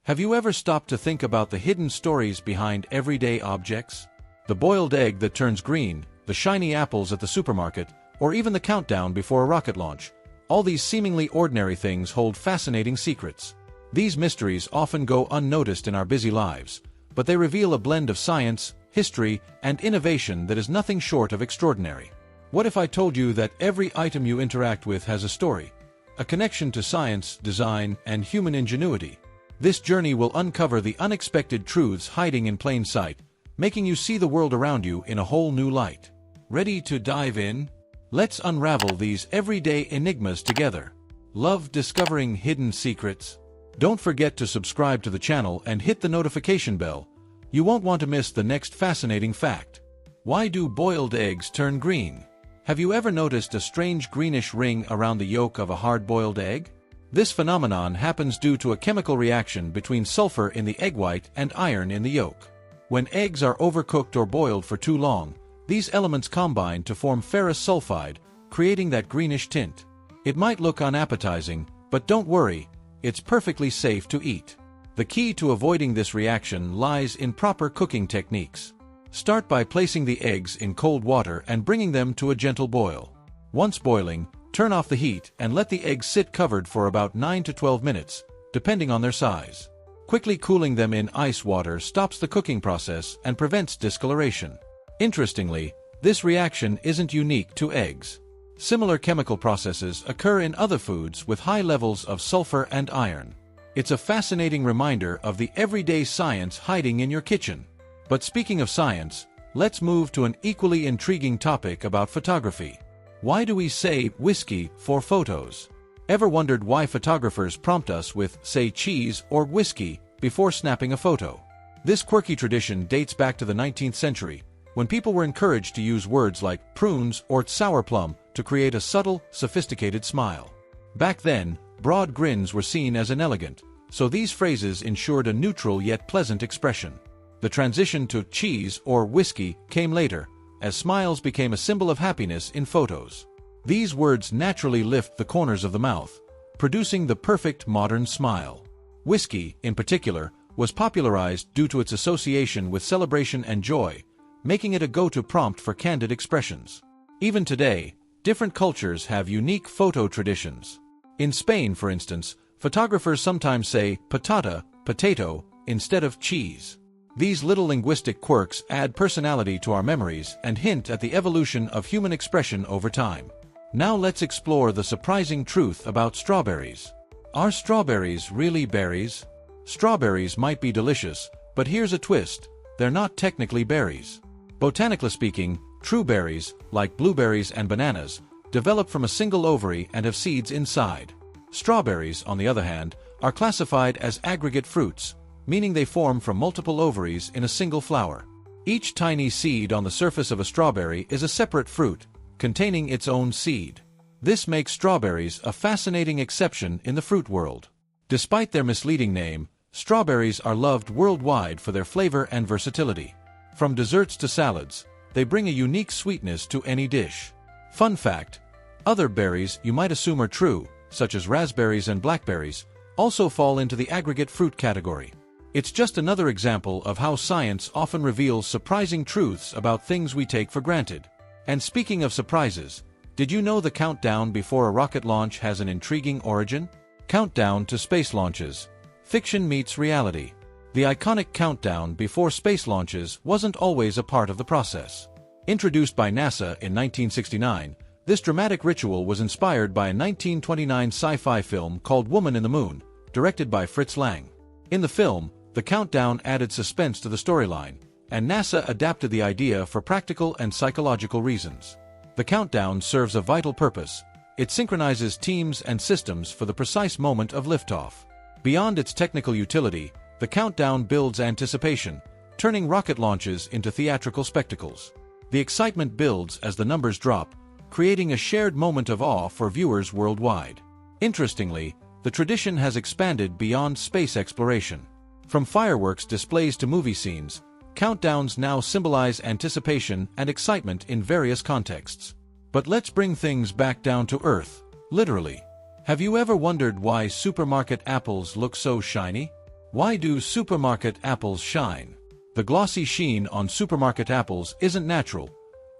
Have you ever stopped to think about the hidden stories behind everyday objects? The boiled egg that turns green, the shiny apples at the supermarket, or even the countdown before a rocket launch. All these seemingly ordinary things hold fascinating secrets. These mysteries often go unnoticed in our busy lives, but they reveal a blend of science, history, and innovation that is nothing short of extraordinary. What if I told you that every item you interact with has a story, a connection to science, design, and human ingenuity? This journey will uncover the unexpected truths hiding in plain sight, making you see the world around you in a whole new light. Ready to dive in? Let's unravel these everyday enigmas together. Love discovering hidden secrets? Don't forget to subscribe to the channel and hit the notification bell. You won't want to miss the next fascinating fact. Why do boiled eggs turn green? Have you ever noticed a strange greenish ring around the yolk of a hard-boiled egg? This phenomenon happens due to a chemical reaction between sulfur in the egg white and iron in the yolk. When eggs are overcooked or boiled for too long, these elements combine to form ferrous sulfide, creating that greenish tint. It might look unappetizing, but don't worry, it's perfectly safe to eat. The key to avoiding this reaction lies in proper cooking techniques. Start by placing the eggs in cold water and bringing them to a gentle boil. Once boiling, turn off the heat and let the eggs sit covered for about 9 to 12 minutes, depending on their size. Quickly cooling them in ice water stops the cooking process and prevents discoloration. Interestingly, this reaction isn't unique to eggs. Similar chemical processes occur in other foods with high levels of sulfur and iron. It's a fascinating reminder of the everyday science hiding in your kitchen. But speaking of science, let's move to an equally intriguing topic about photography. Why do we say whiskey for photos? Ever wondered why photographers prompt us with, say, cheese or whiskey before snapping a photo? This quirky tradition dates back to the 19th century, when people were encouraged to use words like prunes or sour plum to create a subtle, sophisticated smile. Back then, broad grins were seen as inelegant, so these phrases ensured a neutral yet pleasant expression. The transition to cheese or whiskey came later, as smiles became a symbol of happiness in photos. These words naturally lift the corners of the mouth, producing the perfect modern smile. Whiskey, in particular, was popularized due to its association with celebration and joy, making it a go-to prompt for candid expressions. Even today, different cultures have unique photo traditions. In Spain, for instance, photographers sometimes say patata, potato, instead of cheese. These little linguistic quirks add personality to our memories and hint at the evolution of human expression over time. Now let's explore the surprising truth about strawberries. Are strawberries really berries? Strawberries might be delicious, but here's a twist: they're not technically berries. Botanically speaking, true berries, like blueberries and bananas, develop from a single ovary and have seeds inside. Strawberries, on the other hand, are classified as aggregate fruits, meaning they form from multiple ovaries in a single flower. Each tiny seed on the surface of a strawberry is a separate fruit, containing its own seed. This makes strawberries a fascinating exception in the fruit world. Despite their misleading name, strawberries are loved worldwide for their flavor and versatility. From desserts to salads, they bring a unique sweetness to any dish. Fun fact: other berries you might assume are true, such as raspberries and blackberries, also fall into the aggregate fruit category. It's just another example of how science often reveals surprising truths about things we take for granted. And speaking of surprises, did you know the countdown before a rocket launch has an intriguing origin? Countdown to space launches. Fiction meets reality. The iconic countdown before space launches wasn't always a part of the process. Introduced by NASA in 1969, this dramatic ritual was inspired by a 1929 sci-fi film called Woman in the Moon, directed by Fritz Lang. In the film, the countdown added suspense to the storyline, and NASA adapted the idea for practical and psychological reasons. The countdown serves a vital purpose: it synchronizes teams and systems for the precise moment of liftoff. Beyond its technical utility, the countdown builds anticipation, turning rocket launches into theatrical spectacles. The excitement builds as the numbers drop, creating a shared moment of awe for viewers worldwide. Interestingly, the tradition has expanded beyond space exploration. From fireworks displays to movie scenes, countdowns now symbolize anticipation and excitement in various contexts. But let's bring things back down to earth, literally. Have you ever wondered why supermarket apples look so shiny? Why do supermarket apples shine? The glossy sheen on supermarket apples isn't natural.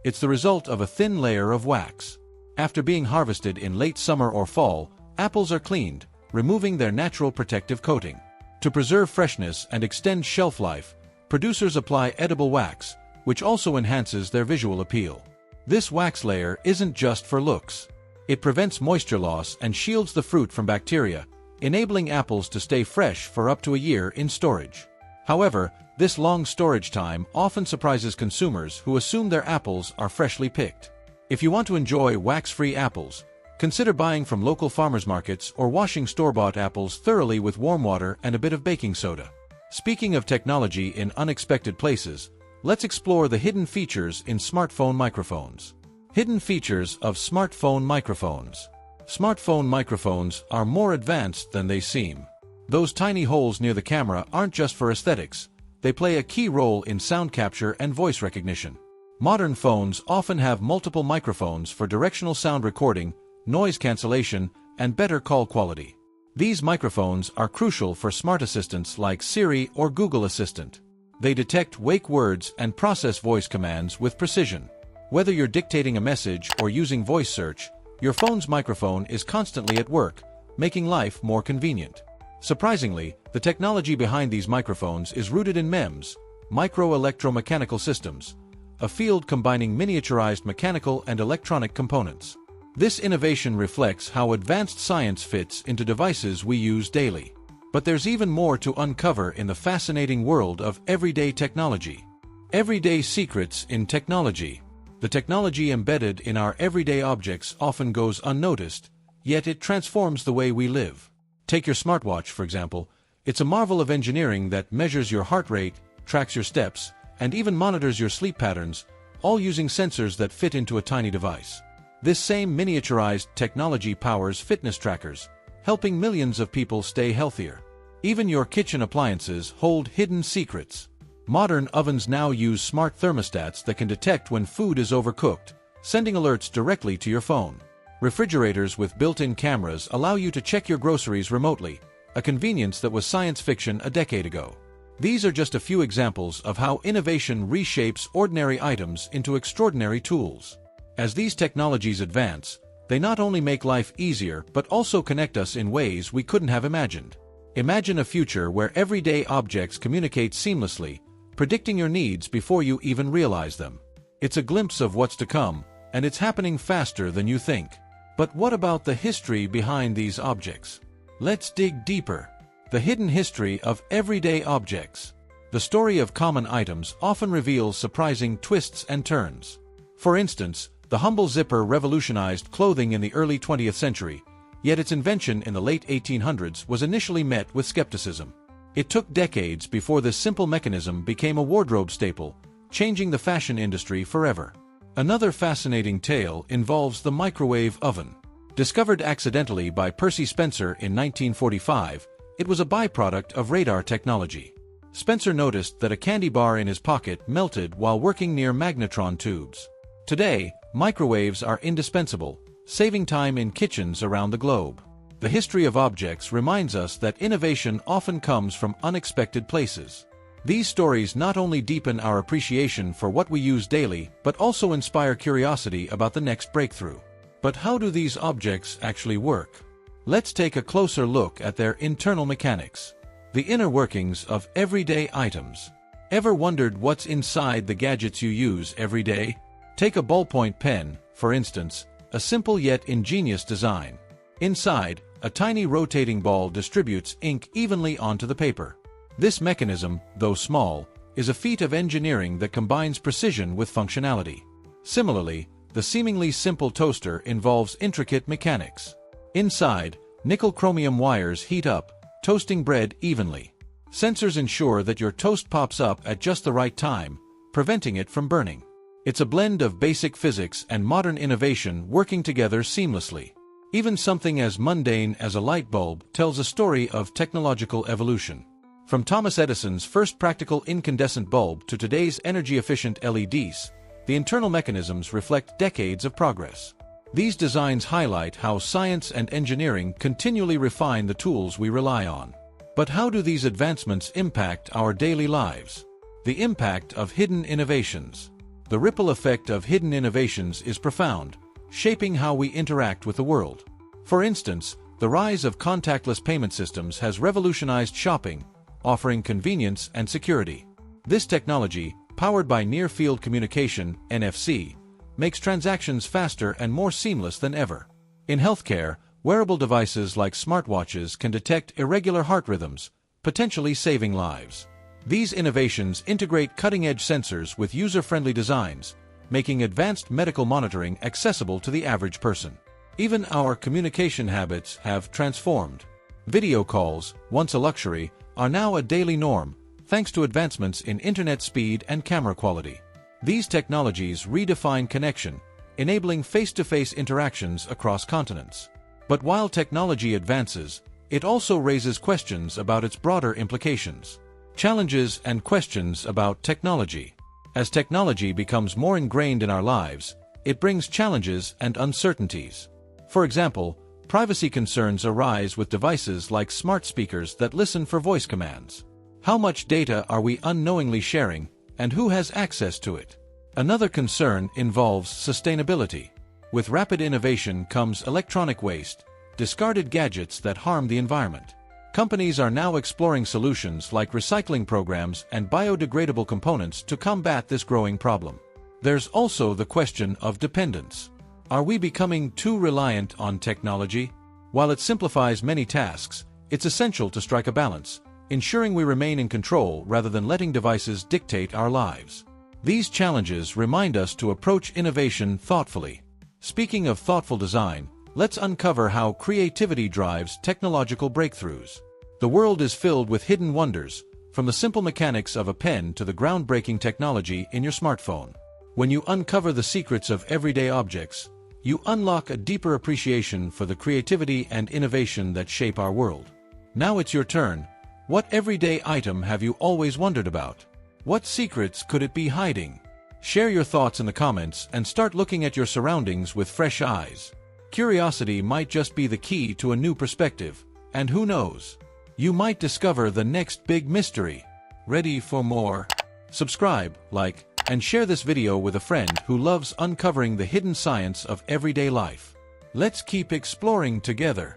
It's the result of a thin layer of wax. After being harvested in late summer or fall, apples are cleaned, removing their natural protective coating. To preserve freshness and extend shelf life, producers apply edible wax, which also enhances their visual appeal. This wax layer isn't just for looks. It prevents moisture loss and shields the fruit from bacteria, enabling apples to stay fresh for up to a year in storage. However, this long storage time often surprises consumers who assume their apples are freshly picked. If you want to enjoy wax-free apples, consider buying from local farmers markets or washing store-bought apples thoroughly with warm water and a bit of baking soda. Speaking of technology in unexpected places, let's explore the hidden features in smartphone microphones. Hidden features of smartphone microphones. Smartphone microphones are more advanced than they seem. Those tiny holes near the camera aren't just for aesthetics. They play a key role in sound capture and voice recognition. Modern phones often have multiple microphones for directional sound recording, noise cancellation, and better call quality. These microphones are crucial for smart assistants like Siri or Google Assistant. They detect wake words and process voice commands with precision. Whether you're dictating a message or using voice search, your phone's microphone is constantly at work, making life more convenient. Surprisingly, the technology behind these microphones is rooted in MEMS, micro-electromechanical systems, a field combining miniaturized mechanical and electronic components. This innovation reflects how advanced science fits into devices we use daily. But there's even more to uncover in the fascinating world of everyday technology. Everyday secrets in technology. The technology embedded in our everyday objects often goes unnoticed, yet it transforms the way we live. Take your smartwatch, for example. It's a marvel of engineering that measures your heart rate, tracks your steps, and even monitors your sleep patterns, all using sensors that fit into a tiny device. This same miniaturized technology powers fitness trackers, helping millions of people stay healthier. Even your kitchen appliances hold hidden secrets. Modern ovens now use smart thermostats that can detect when food is overcooked, sending alerts directly to your phone. Refrigerators with built-in cameras allow you to check your groceries remotely, a convenience that was science fiction a decade ago. These are just a few examples of how innovation reshapes ordinary items into extraordinary tools. As these technologies advance, they not only make life easier but also connect us in ways we couldn't have imagined. Imagine a future where everyday objects communicate seamlessly, predicting your needs before you even realize them. It's a glimpse of what's to come, and it's happening faster than you think. But what about the history behind these objects? Let's dig deeper. The hidden history of everyday objects. The story of common items often reveals surprising twists and turns. For instance, the humble zipper revolutionized clothing in the early 20th century, yet its invention in the late 1800s was initially met with skepticism. It took decades before this simple mechanism became a wardrobe staple, changing the fashion industry forever. Another fascinating tale involves the microwave oven. Discovered accidentally by Percy Spencer in 1945, it was a byproduct of radar technology. Spencer noticed that a candy bar in his pocket melted while working near magnetron tubes. Today, microwaves are indispensable, saving time in kitchens around the globe. The history of objects reminds us that innovation often comes from unexpected places. These stories not only deepen our appreciation for what we use daily, but also inspire curiosity about the next breakthrough. But how do these objects actually work? Let's take a closer look at their internal mechanics. The inner workings of everyday items. Ever wondered what's inside the gadgets you use every day? Take a ballpoint pen, for instance, a simple yet ingenious design. Inside, a tiny rotating ball distributes ink evenly onto the paper. This mechanism, though small, is a feat of engineering that combines precision with functionality. Similarly, the seemingly simple toaster involves intricate mechanics. Inside, nickel-chromium wires heat up, toasting bread evenly. Sensors ensure that your toast pops up at just the right time, preventing it from burning. It's a blend of basic physics and modern innovation working together seamlessly. Even something as mundane as a light bulb tells a story of technological evolution. From Thomas Edison's first practical incandescent bulb to today's energy-efficient LEDs, the internal mechanisms reflect decades of progress. These designs highlight how science and engineering continually refine the tools we rely on. But how do these advancements impact our daily lives? The impact of hidden innovations. The ripple effect of hidden innovations is profound, shaping how we interact with the world. For instance, the rise of contactless payment systems has revolutionized shopping, offering convenience and security. This technology, powered by near-field communication (NFC), makes transactions faster and more seamless than ever. In healthcare, wearable devices like smartwatches can detect irregular heart rhythms, potentially saving lives. These innovations integrate cutting-edge sensors with user-friendly designs, making advanced medical monitoring accessible to the average person. Even our communication habits have transformed. Video calls, once a luxury, are now a daily norm, thanks to advancements in internet speed and camera quality. These technologies redefine connection, enabling face-to-face interactions across continents. But while technology advances, it also raises questions about its broader implications. Challenges and questions about technology. As technology becomes more ingrained in our lives, it brings challenges and uncertainties. For example, privacy concerns arise with devices like smart speakers that listen for voice commands. How much data are we unknowingly sharing, and who has access to it? Another concern involves sustainability. With rapid innovation comes electronic waste, discarded gadgets that harm the environment. Companies are now exploring solutions like recycling programs and biodegradable components to combat this growing problem. There's also the question of dependence. Are we becoming too reliant on technology? While it simplifies many tasks, it's essential to strike a balance, ensuring we remain in control rather than letting devices dictate our lives. These challenges remind us to approach innovation thoughtfully. Speaking of thoughtful design, let's uncover how creativity drives technological breakthroughs. The world is filled with hidden wonders, from the simple mechanics of a pen to the groundbreaking technology in your smartphone. When you uncover the secrets of everyday objects, you unlock a deeper appreciation for the creativity and innovation that shape our world. Now it's your turn. What everyday item have you always wondered about? What secrets could it be hiding? Share your thoughts in the comments and start looking at your surroundings with fresh eyes. Curiosity might just be the key to a new perspective, and who knows? You might discover the next big mystery. Ready for more? Subscribe, like, and share this video with a friend who loves uncovering the hidden science of everyday life. Let's keep exploring together.